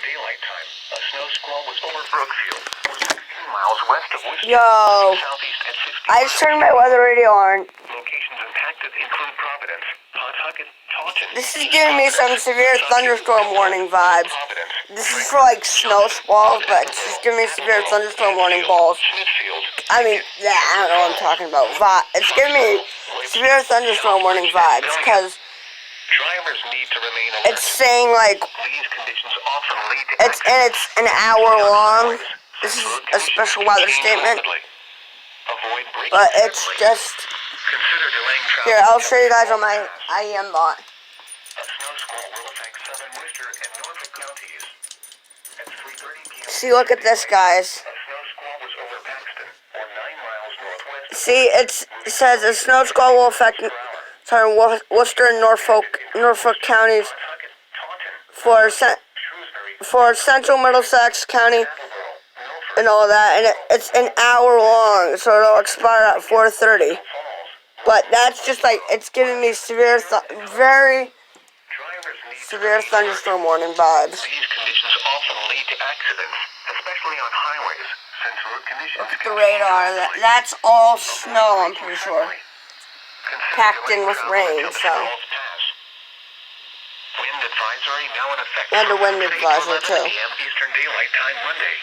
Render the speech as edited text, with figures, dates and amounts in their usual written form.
Eastern Daylight Time, a snow squall was over Brookfield, 16 miles west of Worcester. Yo, Southeast at 50 I just turned my weather radio on. Locations impacted include Providence, Pawtucket, Taunton. This is giving me some severe thunderstorm warning vibes. This is for like snow squalls, but it's just giving me severe thunderstorm warning balls. I mean, yeah, I don't know what I'm talking about. It's giving me severe thunderstorm warning vibes because Drivers need to remain alert. it's saying like These conditions often lead to it's an hour long. This is a special weather statement, Avoid braking but it's heavily. just Consider delaying travel. here. I'll show you guys on my IEM bot. A snow squall will affect southern Worcester and Norfolk counties at 3:30 p.m. See, look at this, guys. A snow squall was over Paxton, or 9 miles northwest. See, it says a snow squall will affect Worcester and Norfolk counties for central Middlesex County and all that, and it's an hour long, so it'll expire at 4:30. But that's just like, it's giving me very severe thunderstorm warning vibes. These conditions often lead to accidents, especially on highways, since road conditions Look at the radar. That's all snow, I'm pretty sure. Packed in with rain, so. Wind advisory now in effect. And a wind advisory, too. Eastern Daylight Time Monday.